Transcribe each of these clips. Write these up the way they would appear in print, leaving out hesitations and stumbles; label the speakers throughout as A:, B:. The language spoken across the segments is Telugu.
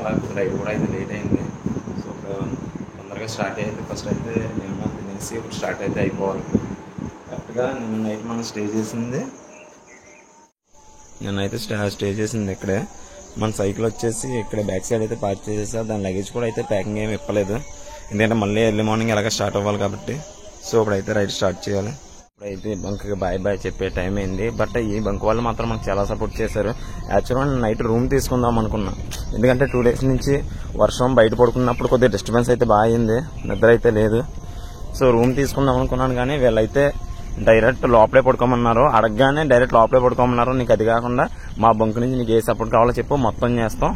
A: వల్ల రైడ్ కూడా అయితే లేట్ అయింది. సో తొందరగా స్టార్ట్ అయ్యింది. ఫస్ట్ అయితే ఏమన్నా తినేసి ఇప్పుడు స్టార్ట్ అయితే అయిపోవాలి. కరెక్ట్గా నిన్న నైట్ మనం స్టే చేసింది ఇక్కడే. మన సైకిల్ వచ్చేసి ఇక్కడ బ్యాక్ సైడ్ అయితే పార్క్ చేసేసా. దాని లగేజ్ కూడా అయితే ప్యాకింగ్ ఏమి ఇప్పలేదు, ఎందుకంటే మళ్ళీ ఎర్లీ మార్నింగ్ ఎలాగ స్టార్ట్ అవ్వాలి కాబట్టి. సో ఇప్పుడైతే రైడ్ స్టార్ట్ చేయాలి. ఇప్పుడైతే బంక్కి బాయ్ చెప్పే టైం అయింది. బట్ ఈ బంక్ వాళ్ళు మాత్రం మనకు చాలా సపోర్ట్ చేశారు. యాక్చువల్గా నైట్ రూమ్ తీసుకుందాం అనుకున్నా, ఎందుకంటే 2 days నుంచి వర్షం, బయట పడుకున్నప్పుడు కొద్దిగా డిస్టర్బెన్స్ అయితే బాగా అయింది, నిద్ర అయితే లేదు. సో రూమ్ తీసుకుందాం అనుకున్నాను, కానీ వీళ్ళైతే డైరెక్ట్ లోపలే పడుకోమన్నారు. అడగగానే డైరెక్ట్ లోపలే పడుకోమన్నారు. నీకు అది కాకుండా మా బంక్ నుంచి నీకు ఏ సపోర్ట్ కావాలో చెప్పు, మొత్తం చేస్తాం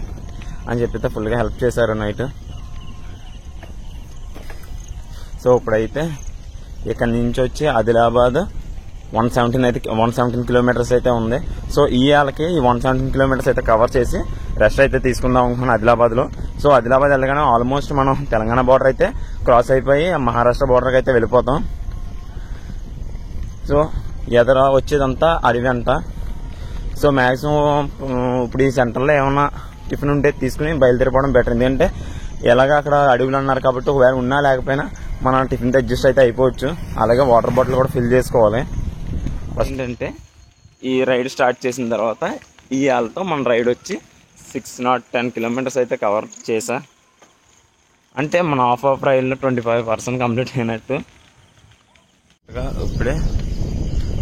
A: అని చెప్పితే ఫుల్గా హెల్ప్ చేశారు నైట్. సో ఇప్పుడైతే ఇక్కడ నుంచి వచ్చి ఆదిలాబాద్ 117 కిలోమీటర్స్ అయితే ఉంది. సో ఈ 117 కిలోమీటర్స్ అయితే కవర్ చేసి రెస్ట్ అయితే తీసుకుందాం అనుకున్నాను ఆదిలాబాద్లో. సో ఆదిలాబాద్ వెళ్ళగానే ఆల్మోస్ట్ మనం తెలంగాణ బార్డర్ అయితే క్రాస్ అయిపోయి మహారాష్ట్ర బార్డర్కి అయితే వెళ్ళిపోతాం. సో ఎదర వచ్చేదంతా అడవి అంట. సో మ్యాక్సిమం ఇప్పుడు ఈ సెంటర్లో ఏమన్నా టిఫిన్ ఉంటే తీసుకుని బయలుదేరిపోవడం బెటర్, ఎందుకంటే ఎలాగ అక్కడ అడవులు అన్నారు కాబట్టి ఒకవేళ ఉన్నా లేకపోయినా మనం టిఫిన్తో అడ్జస్ట్ అయితే అయిపోవచ్చు. అలాగే వాటర్ బాటిల్ కూడా ఫిల్ చేసుకోవాలి. ఫస్ట్ ఏంటంటే ఈ రైడ్ స్టార్ట్ చేసిన తర్వాత ఈ వాళ్ళతో మన రైడ్ వచ్చి 610 కిలోమీటర్స్ అయితే కవర్ చేసా. అంటే మన ఆఫ్ రైడ్లో 25% కంప్లీట్ అయినట్టు. ఇప్పుడే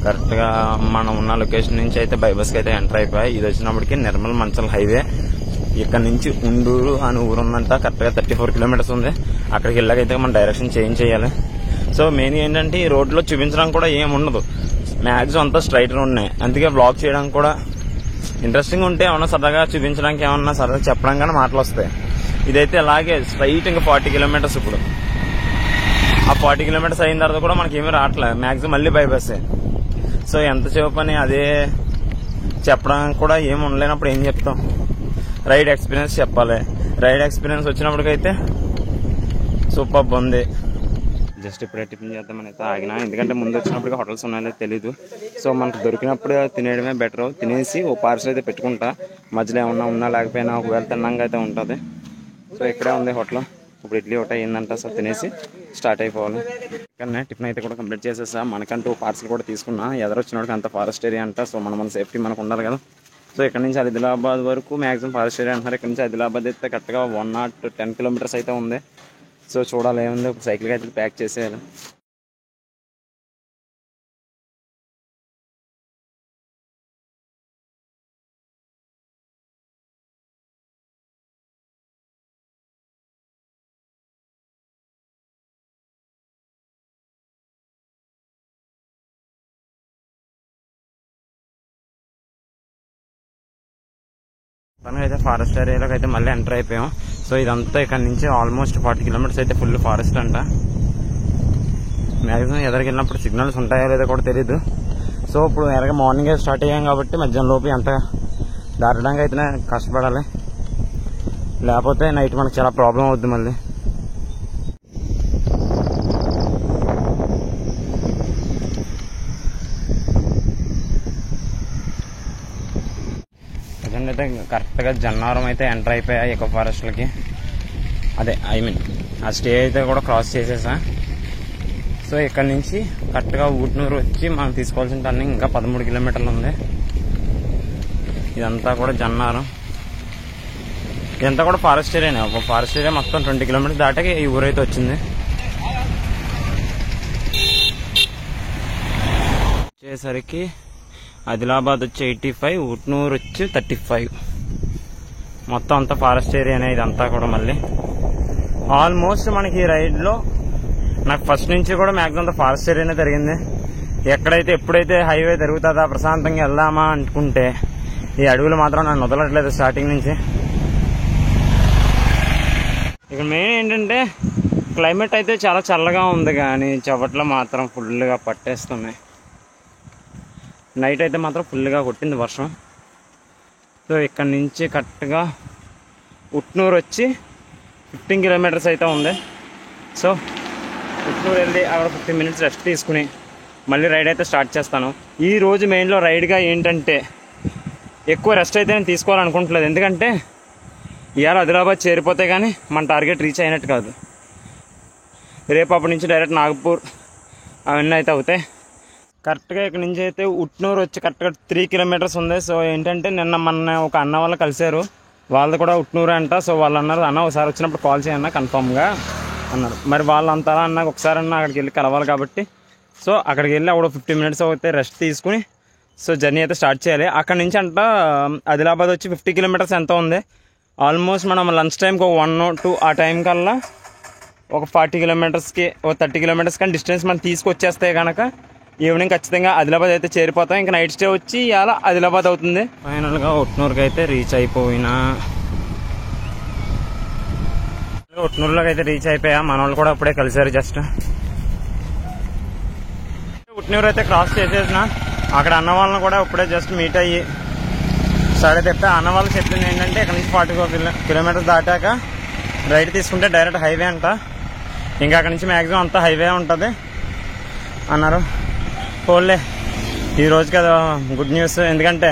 A: కరెక్ట్గా మనం ఉన్న లొకేషన్ నుంచి అయితే బైబస్కి అయితే ఎంటర్ అయిపోయాయి. ఇది వచ్చినప్పటికీ నిర్మల్ మంచల్ హైవే. ఇక్కడ నుంచి ఉండూరు అని ఊరు ఉందంట, కరెక్ట్గా 34 కిలోమీటర్స్ ఉంది. అక్కడికి వెళ్ళాకైతే మనం డైరెక్షన్ చేంజ్ చేయాలి. సో మెయిన్ ఏంటంటే ఈ రోడ్లో చూపించడానికి కూడా ఏం ఉండదు, మ్యాక్సిమం అంతా స్ట్రైట్ ఉన్నాయి. అందుకే బ్లాగ్ చేయడానికి కూడా ఇంట్రెస్టింగ్ ఉంటే ఏమన్నా సరదాగా చూపించడానికి ఏమన్నా సరదాగా చెప్పడం కానీ మాటలు వస్తాయి. ఇదైతే అలాగే స్ట్రైట్ ఇంకా 40 కిలోమీటర్స్. ఇప్పుడు ఆ 40 కిలోమీటర్స్ అయిన తర్వాత కూడా మనకి ఏమీ రావట్లేదు, మ్యాక్సిమం మళ్ళీ బైపాసే. సో ఎంతసేపు అని అదే చెప్పడానికి కూడా ఏమి ఉండలేనప్పుడు ఏం చెప్తాం, రైడ్ ఎక్స్పీరియన్స్ చెప్పాలి. రైడ్ ఎక్స్పీరియన్స్ వచ్చినప్పటికైతే సూపర్ ఉంది. జస్ట్ ఇప్పుడే టిఫిన్ చేద్దామని అయితే ఆగినా, ఎందుకంటే ముందు వచ్చినప్పటికీ హోటల్స్ ఉన్నాయో తెలీదు. సో మనకు దొరికినప్పుడు తినేయడమే బెటర్. తినేసి ఓ పార్సల్ అయితే పెట్టుకుంటా, మధ్యలో ఏమన్నా ఉన్నా లేకపోయినా ఒకవేళ తిన్నాక అయితే ఉంటుంది. సో ఇక్కడే ఉంది హోటల్. ఇప్పుడు ఇడ్లీ ఒకటి అయ్యిందంట. సో తినేసి స్టార్ట్ అయిపోవాలి. ఇక్కడ టిఫిన్ అయితే కూడా కంప్లీట్ చేసేసా. మనకంటూ పార్సల్ కూడా తీసుకున్నా. ఎదురొచ్చినోడికి అంత ఫారెస్ట్ ఏరియా అంట. సో మన సేఫ్టీ మనకు ఉండాలి కదా. సో ఇక్కడ నుంచి ఆదిలాబాద్ వరకు మ్యాక్సిమం ఫారెస్ట్ ఏరియా అంటారు. ఇక్కడ నుంచి ఆదిలాబాద్ అయితే కరెక్ట్గా 110 కిలోమీటర్స్ అయితే ఉంది. సో చూడాలి ఏముంది, సైకిల్కి అయితే ప్యాక్ చేసేయాలి. అయితే ఫారెస్ట్ ఏరియాలోకి అయితే మళ్ళీ ఎంటర్ అయిపోయాం. సో ఇదంతా ఇక్కడ నుంచి ఆల్మోస్ట్ 40 కిలోమీటర్స్ అయితే ఫుల్ ఫారెస్ట్ అంట. మ్యాక్సిమం ఎదరికి వెళ్ళినప్పుడు సిగ్నల్స్ ఉంటాయో లేదో కూడా తెలీదు. సో ఇప్పుడు ఎలాగ మార్నింగే స్టార్ట్ అయ్యాం కాబట్టి మధ్యాహ్నం లోపు ఎంత దాటడానికి అయితేనే కష్టపడాలి, లేకపోతే నైట్ మనకు చాలా ప్రాబ్లం అవుద్ది మళ్ళీ. అయితే కరెక్ట్గా జన్నారం అయితే ఎంటర్ అయిపోయాయి ఎకో ఫారెస్ట్లకి. అదే ఆ స్టే అయితే కూడా క్రాస్ చేసేసా. సో ఇక్కడ నుంచి కరెక్ట్గా ఊట్నూరు వచ్చి మనం తీసుకోవాల్సిన టర్నింగ్ ఇంకా 13 కిలోమీటర్లు ఉంది. ఇదంతా కూడా జన్నారం. ఇదంతా కూడా ఫారెస్ట్ ఏరియానే. ఒక ఫారెస్ట్ ఏరియా మొత్తం 20 కిలోమీటర్స్ దాటాకి ఈ ఊరైతే వచ్చింది. వచ్చేసరికి ఆదిలాబాద్ వచ్చి 85, ఊట్నూరు వచ్చి 35. మొత్తం అంతా ఫారెస్ట్ ఏరియానే ఇదంతా కూడా. మళ్ళీ ఆల్మోస్ట్ మనకి ఈ రైడ్లో నాకు ఫస్ట్ నుంచి కూడా మ్యాక్సిమం అంతా ఫారెస్ట్ ఏరియానే జరిగింది. ఎప్పుడైతే హైవే తిరుగుతుందా ప్రశాంతంగా వెళ్దామా అనుకుంటే ఈ అడవులు మాత్రం నన్ను వదలట్లేదు స్టార్టింగ్ నుంచి. ఇక్కడ మెయిన్ ఏంటంటే క్లైమేట్ అయితే చాలా చల్లగా ఉంది, కానీ చవట్లు మాత్రం ఫుల్గా పట్టేస్తున్నాయి. నైట్ అయితే మాత్రం ఫుల్గా కొట్టింది వర్షం. సో ఇక్కడ నుంచి కరెక్ట్గా ఉట్నూరు వచ్చి 15 కిలోమీటర్స్ అయితే ఉంది. సో ఉట్నూరు వెళ్ళి అక్కడ 15 మినిట్స్ రెస్ట్ తీసుకుని మళ్ళీ రైడ్ అయితే స్టార్ట్ చేస్తాను. ఈ రోజు మెయిన్లో రైడ్గా ఏంటంటే ఎక్కువ రెస్ట్ అయితే నేను తీసుకోవాలనుకుంటలేదు, ఎందుకంటే ఇవాళ ఆదిలాబాద్ చేరిపోతే కానీ మన టార్గెట్ రీచ్ అయినట్టు కాదు. రేపు అప్పటి నుంచి డైరెక్ట్ నాగపూర్ అవన్నీ అయితే అవుతాయి. కరెక్ట్గా ఇక్కడ నుంచి అయితే ఉట్నూరు వచ్చి కరెక్ట్గా 3 కిలోమీటర్స్ ఉంది. సో ఏంటంటే నిన్న మన ఒక అన్న వాళ్ళు కలిశారు, వాళ్ళది కూడా ఉట్నూరు అంట. సో వాళ్ళు అన్నారు, అన్న ఒకసారి వచ్చినప్పుడు కాల్ చేయన్నా కన్ఫామ్గా అన్నారు. మరి వాళ్ళు అంతా అన్న ఒకసారి అన్న అక్కడికి వెళ్ళి కలవాలి కాబట్టి సో అక్కడికి వెళ్ళి అప్పుడు 50 మినిట్స్ అయితే రెస్ట్ తీసుకుని సో జర్నీ అయితే స్టార్ట్ చేయాలి. అక్కడ నుంచి అంట ఆదిలాబాద్ వచ్చి 50 కిలోమీటర్స్ ఎంత ఉంది. ఆల్మోస్ట్ మనం లంచ్ టైంకి ఒక 1 or 2 ఆ టైం కల్లా ఒక 40 కిలోమీటర్స్కి ఒక 30 కిలోమీటర్స్ కానీ డిస్టెన్స్ మనం తీసుకొచ్చేస్తే కనుక ఈవినింగ్ ఖచ్చితంగా ఆదిలాబాద్ అయితే చేరిపోతాం. ఇంకా నైట్ స్టే వచ్చి ఇలా ఆదిలాబాద్ అవుతుంది. ఫైనల్గా ఉట్నూరుకి అయితే రీచ్ అయిపోయినా, ఉట్నూరులోకి అయితే రీచ్ అయిపోయా. మన వాళ్ళు కూడా అప్పుడే కలిసారు. జస్ట్ ఉట్నూరు అయితే క్రాస్ చేసేసిన అక్కడ అన్న వాళ్ళని కూడా ఇప్పుడే జస్ట్ మీట్ అయ్యి సరే తెప్పా. అన్న వాళ్ళు చెప్పింది ఏంటంటే ఇక్కడ నుంచి 40 కిలోమీటర్స్ దాటాక రైట్ తీసుకుంటే డైరెక్ట్ హైవే అంట. ఇంకా అక్కడ నుంచి మ్యాక్సిమం అంతా హైవే ఉంటుంది అన్నారు. పోలే ఈ రోజు కదా గుడ్ న్యూస్, ఎందుకంటే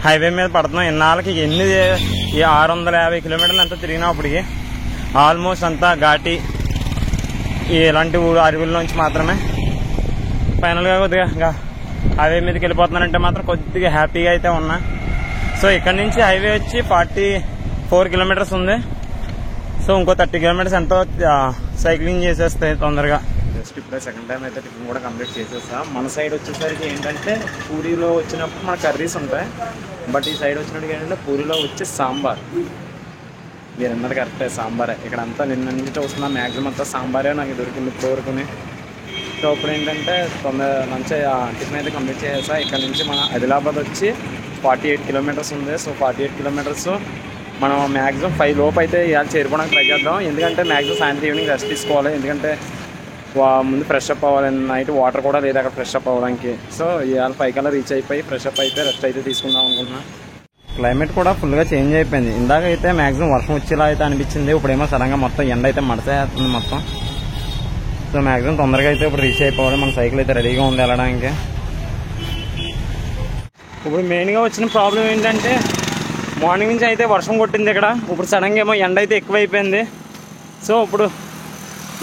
A: హైవే మీద పడుతున్నాం. ఇన్నాళ్ళకి 650 కిలోమీటర్లు అంతా తిరిగినప్పటికి ఆల్మోస్ట్ అంతా ఘాటి ఇలాంటి అడవుల్లోంచి మాత్రమే. ఫైనల్గా కొద్దిగా ఇంకా హైవే మీదకి వెళ్ళిపోతున్నానంటే మాత్రం కొద్దిగా హ్యాపీగా అయితే ఉన్నా. సో ఇక్కడ నుంచి హైవే వచ్చి 44 కిలోమీటర్స్ ఉంది. సో ఇంకో 30 కిలోమీటర్స్ ఎంతో సైక్లింగ్ చేసేస్తాయి తొందరగా. జస్ట్ ఇప్పుడే సెకండ్ టైం అయితే టిఫిన్ కూడా కంప్లీట్ చేసేస్తా. మన సైడ్ వచ్చేసరికి ఏంటంటే పూరీలో వచ్చినప్పుడు మన కర్రీస్ ఉంటాయి, బట్ ఈ సైడ్ వచ్చినప్పుడు ఏంటంటే పూరీలో వచ్చి సాంబార్. మీరు అన్నది కరెక్టే, సాంబారే. ఇక్కడ అంతా నిన్న నుంచి చూస్తున్నా మ్యాక్సిమం అంతా సాంబారే నాకు దొరికింది ఇప్పుడు వరకుని. సో ఇప్పుడు ఏంటంటే మంచి టిఫిన్ అయితే కంప్లీట్ చేసేసా. ఇక్కడ నుంచి మన ఆదిలాబాద్ వచ్చి 48 కిలోమీటర్స్ ఉంది. సో 48 కిలోమీటర్స్ మనం మ్యాక్సిమం 5 లోపు అయితే ఇవాళ చేరుకోవడానికి ట్రై చేద్దాం. ఎందుకంటే మ్యాక్సిమం సాయంత్రం ఈవినింగ్ రెస్ట్ తీసుకోవాలి, ఎందుకంటే ముందు ఫ్రెష్ అప్ అవ్వాలి. నైట్ వాటర్ కూడా లేదు అక్కడ ఫ్రెష్ అప్ అవ్వడానికి. సో ఇవాళ 5 కల్లా రీచ్ అయిపోయి ఫ్రెష్ అప్ అయితే రెస్ట్ అయితే తీసుకుందాం అనుకుంటున్నా. క్లైమేట్ కూడా ఫుల్గా చేంజ్ అయిపోయింది. ఇందాక అయితే మ్యాక్సిమం వర్షం వచ్చేలా అయితే అనిపించింది, ఇప్పుడేమో సడన్గా మొత్తం ఎండ అయితే మడతేస్తుంది మొత్తం. సో మ్యాక్సిమం తొందరగా అయితే ఇప్పుడు రీచ్ అయిపోవాలి. మన సైకిల్ అయితే రెడీగా ఉంది వెళ్ళడానికి. ఇప్పుడు మెయిన్గా వచ్చిన ప్రాబ్లం ఏంటంటే మార్నింగ్ నుంచి అయితే వర్షం కొట్టింది ఇక్కడ, ఇప్పుడు సడన్గా ఏమో ఎండ అయితే ఎక్కువైపోయింది. సో ఇప్పుడు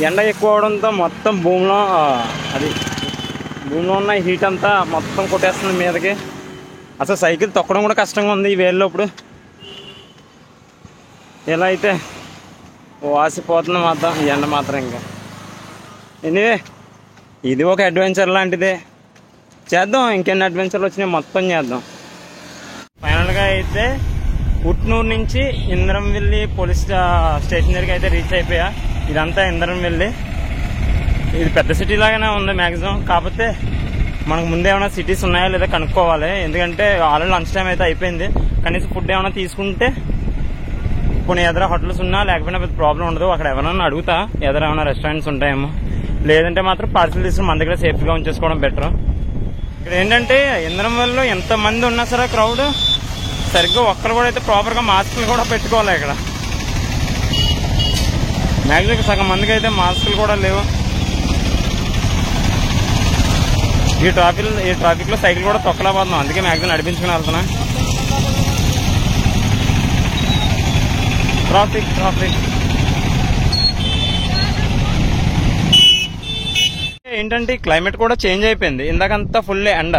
A: ఎండ ఎక్కువ అవడంతో మొత్తం భూమిలో ఉన్న హీట్ అంతా మొత్తం కొట్టేస్తుంది మీదకి. అసలు సైకిల్ తొక్కడం కూడా కష్టంగా ఉంది ఈ వేల్లో. ఇప్పుడు ఇలా అయితే వాసిపోతుంది మాత్రం ఈ ఎండ మాత్రం. ఇంకా ఎనీవే ఇది ఒక అడ్వెంచర్ లాంటిదే, చేద్దాం. ఇంకెన్ని అడ్వెంచర్లు వచ్చినాయి మొత్తం చేద్దాం. ఫైనల్గా అయితే ఉట్నూరు నుంచి ఇంద్రంవెల్లి పోలీస్ స్టేషన్ దగ్గరికి అయితే రీచ్ అయిపోయా. ఇదంతా ఇంద్రంవెల్లి, ఇది పెద్ద సిటీ లాగానే ఉంది మ్యాక్సిమం. కాకపోతే మనకు ముందే ఏమైనా సిటీస్ ఉన్నాయా లేదా కనుక్కోవాలి, ఎందుకంటే ఆల్రెడీ లంచ్ టైం అయితే అయిపోయింది. కనీసం ఫుడ్ ఏమైనా తీసుకుంటే కొన్ని ఎదుర హోటల్స్ ఉన్నా లేకపోయినా పెద్ద ప్రాబ్లం ఉండదు. అక్కడ ఎవరైనా అడుగుతా ఎదుర ఏమైనా రెస్టారెంట్స్ ఉంటాయేమో, లేదంటే మాత్రం పార్సల్ తీసుకుని మన దగ్గర సేఫ్గా ఉంచేసుకోవడం బెటర్. ఇక్కడ ఏంటంటే ఇంద్రంవెల్లిలో ఎంతమంది ఉన్నా సరే క్రౌడ్ సరిగ్గా ఒక్కరు కూడా అయితే ప్రాపర్గా మాస్కులు కూడా పెట్టుకోవాలి. ఇక్కడ మ్యాక్సిమం సగం మందికి అయితే మాస్కులు కూడా లేవు. ఈ ట్రాఫిక్ లో సైకిల్ కూడా తొక్కలేకపోతున్నాం, అందుకే మ్యాక్సిమం నడిపించుకుని వెళ్తున్నా. ట్రాఫిక్ ఏంటంటే క్లైమేట్ కూడా చేంజ్ అయిపోయింది. ఇందాకంతా ఫుల్ ఎండ,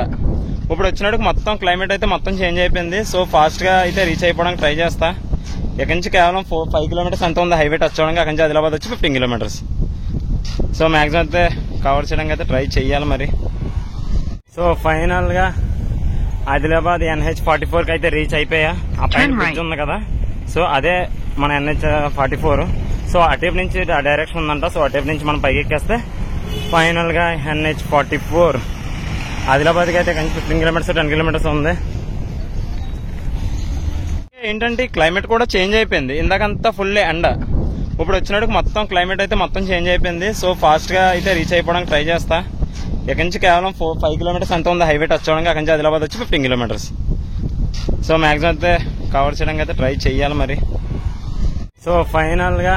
A: ఇప్పుడు వచ్చినట్టుకు మొత్తం క్లైమేట్ అయితే మొత్తం చేంజ్ అయిపోయింది. సో ఫాస్ట్ గా అయితే రీచ్ అయిపోవడానికి ట్రై చేస్తా. ఇక్కడి నుంచి కేవలం 5 కిలోమీటర్స్ ఎంత ఉంది హైవే టచ్ అవడానికి. అక్కడి నుంచి ఆదిలాబాద్ వచ్చి 15 కిలోమీటర్స్. సో మ్యాక్సిమం అయితే కవర్ చేయడానికి అయితే ట్రై చెయ్యాలి మరి. సో ఫైనల్ గా ఆదిలాబాద్ NH44 అయితే రీచ్ అయిపోయా. ఆ పైన బ్రిడ్జ్ ఉంది కదా, సో అదే మన NH44. సో అటేపు నుంచి డైరెక్షన్ ఉందంట. సో అటేపు నుంచి మనం పైకి ఎక్కేస్తే ఫైనల్ గా NH44 ఆదిలాబాద్కి అయితే కొంచెం 15 కిలోమీటర్స్ 10 కిలోమీటర్స్ ఉంది. ఏంటంటే క్లైమేట్ కూడా చేంజ్ అయిపోయింది. ఇందాకంతా ఫుల్ ఎండ, ఇప్పుడు వచ్చినట్టుకు మొత్తం క్లైమేట్ అయితే మొత్తం చేంజ్ అయిపోయింది. సో ఫాస్ట్ గా అయితే రీచ్ అయిపోవడానికి ట్రై చేస్తా. ఇక్కడి నుంచి కేవలం 5 కిలోమీటర్స్ ఎంత ఉంది హైవే టచ్ అవడానికి. అక్కడి నుంచి ఆదిలాబాద్ వచ్చి 15 కిలోమీటర్స్. సో మ్యాక్సిమం అయితే కవర్ చేయడానికి అయితే ట్రై చెయ్యాలి మరి. సో ఫైనల్ గా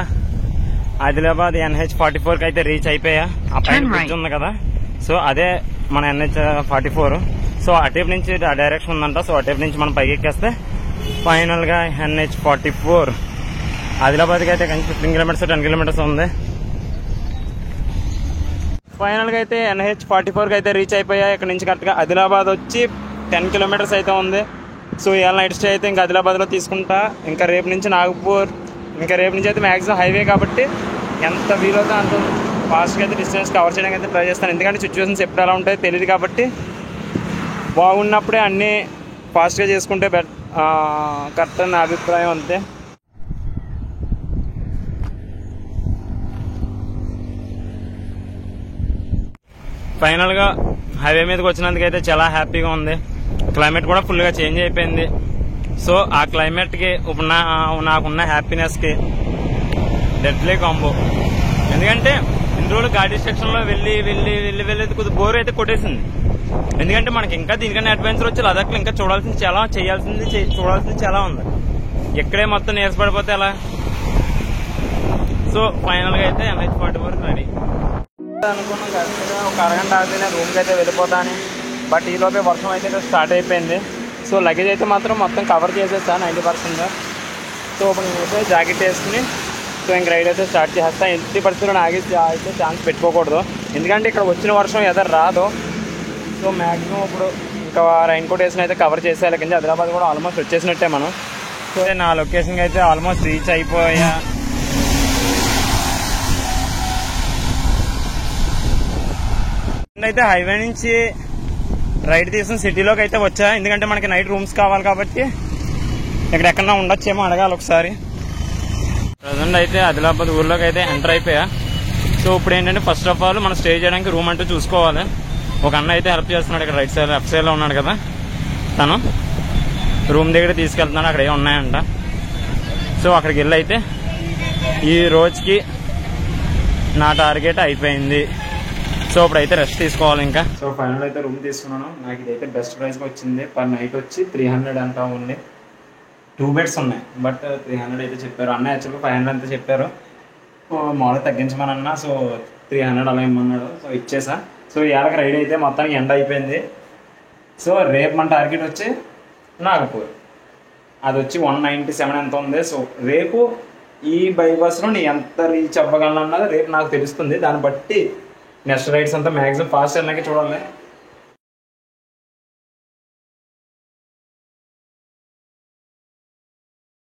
A: ఆదిలాబాద్ NH44 అయితే రీచ్ అయిపోయా. ఆ పైన బ్రిడ్జ్ ఉంది కదా, సో అదే మన NH44. సో అటేపు నుంచి డైరెక్షన్ ఉందంట. సో అటేపు నుంచి మనం పైకి ఎక్కేస్తే ఫైనల్ గా NH44 ఆదిలాబాద్కి అయితే 15 కిలోమీటర్స్ 10 కిలోమీటర్స్ ఉంది. ఫైనల్గా అయితే NH44కి అయితే రీచ్ అయిపోయా. ఇక్కడ నుంచి కరెక్ట్గా ఆదిలాబాద్ వచ్చి 10 కిలోమీటర్స్ అయితే ఉంది. సో ఇవాళ నైట్ స్టే అయితే ఇంకా ఆదిలాబాద్లో తీసుకుంటా. ఇంకా రేపు నుంచి నాగపూర్, ఇంకా రేపు నుంచి అయితే మ్యాక్సిమం హైవే కాబట్టి ఎంత వీలవుతుందో అంత ఫాస్ట్గా అయితే డిస్టెన్స్ కవర్ చేయడానికి అయితే ట్రై చేస్తాను. ఎందుకంటే సిచ్యువేషన్స్ ఎప్పుడు ఎలా ఉంటాయో తెలియదు కాబట్టి బాగున్నప్పుడే అన్నీ ఫాస్ట్గా చేసుకుంటే కరెక్ట్ అని నా అభిప్రాయం అంతే. ఫైనల్గా హైవే మీదకి వచ్చినందుకైతే చాలా హ్యాపీగా ఉంది. క్లైమేట్ కూడా ఫుల్గా చేంజ్ అయిపోయింది. సో ఆ క్లైమేట్కి ఇప్పుడు నాకున్న హ్యాపీనెస్కి డెడ్లీ కాంబో. ఎందుకంటే ఇన్ని రోజులు గాడి సెక్షన్లో వెళ్ళి కొద్దిగా బోర్ అయితే కొట్టేసింది. ఎందుకంటే మనకి ఇంకా దీనికన్నా అడ్వెంచర్ వచ్చి లదాఖ్లో ఇంకా చూడాల్సింది చాలా, చూడాల్సింది చాలా ఉంది. ఎక్కడే మొత్తం నీరసపడిపోతే ఎలా. సో ఫైనల్గా అయితే NH44 రెడీ అనుకున్నాం. కరెక్ట్గా ఒక అరగంట ఆగితే నేను రూమ్కి అయితే వెళ్ళిపోతాను. బట్ ఈలోపే వర్షం అయితే స్టార్ట్ అయిపోయింది. సో లగేజ్ అయితే మాత్రం మొత్తం కవర్ చేసేస్తాను 90%. సో ఇప్పుడు నేనైతే జాకెట్ వేసుకుని సో ఇంక రైడ్ అయితే స్టార్ట్ చేస్తాను. 80% అయితే ఛాన్స్ పెట్టుకోకూడదు. ఎందుకంటే ఇక్కడ వచ్చిన వర్షం ఎదరు రాదు. సో మ్యాక్సిమం ఇప్పుడు ఇంకా రైన్ కోట్ వేసిన అయితే కవర్ చేసేయాలి. కింద ఆదిలాబాద్ కూడా ఆల్మోస్ట్ వచ్చేసినట్టే మనం. సో నా లొకేషన్కి అయితే ఆల్మోస్ట్ రీచ్ అయిపోయా. అయితే హైవే నుంచి రైడ్ తీసిన సిటీలోకి అయితే వచ్చా. ఎందుకంటే మనకి నైట్ రూమ్స్ కావాలి కాబట్టి ఇక్కడ ఎక్కడన్నా ఉండొచ్చేమో అడగాలి ఒకసారి. ప్రజెంట్ అయితే ఆదిలాబాద్ ఊర్లోకి అయితే ఎంటర్ అయిపోయా. సో ఇప్పుడు ఏంటంటే ఫస్ట్ ఆఫ్ ఆల్ మనం స్టే చేయడానికి రూమ్ అంటూ చూసుకోవాలి. ఒక అన్న అయితే హెల్ప్ చేస్తున్నాడు. ఇక్కడ రైట్ సైడ్ లెఫ్ట్ సైడ్లో ఉన్నాడు కదా, తను రూమ్ దగ్గర తీసుకెళ్తున్నాడు. అక్కడ ఏమి ఉన్నాయంట. సో అక్కడికి వెళ్ళి అయితే ఈ రోజుకి నా టార్గెట్ అయిపోయింది. సో ఇప్పుడైతే రెస్ట్ తీసుకోవాలి ఇంకా. సో ఫైనల్ అయితే రూమ్ తీసుకున్నాను. నాకు ఇదైతే బెస్ట్ ప్రైస్కి వచ్చింది. పర్ నైట్ వచ్చి 300 అంటా ఉంది. 2 బెడ్స్ ఉన్నాయి. బట్ 300 అయితే చెప్పారు. అన్న యాక్చువల్గా 500 అంతా చెప్పారు. మామూలుగా తగ్గించమనన్నా. సో 300 అలా ఇమ్మన్నాడు. సో ఇచ్చేసా. సో ఇవాళకి రైడ్ అయితే మొత్తానికి ఎండ్ అయిపోయింది. సో రేపు మన టార్గెట్ వచ్చి నాగపూర్. అది వచ్చి 197 ఎంత ఉంది. సో రేపు ఈ బైపాస్లో నేను ఎంత రీచ్ అవ్వగలను అన్నది రేపు నాకు తెలుస్తుంది. దాన్ని బట్టి నెక్స్ట్ రైడ్స్ అంతా మ్యాక్సిమం ఫాస్ట్ వెళ్ళడానికి చూడాలి.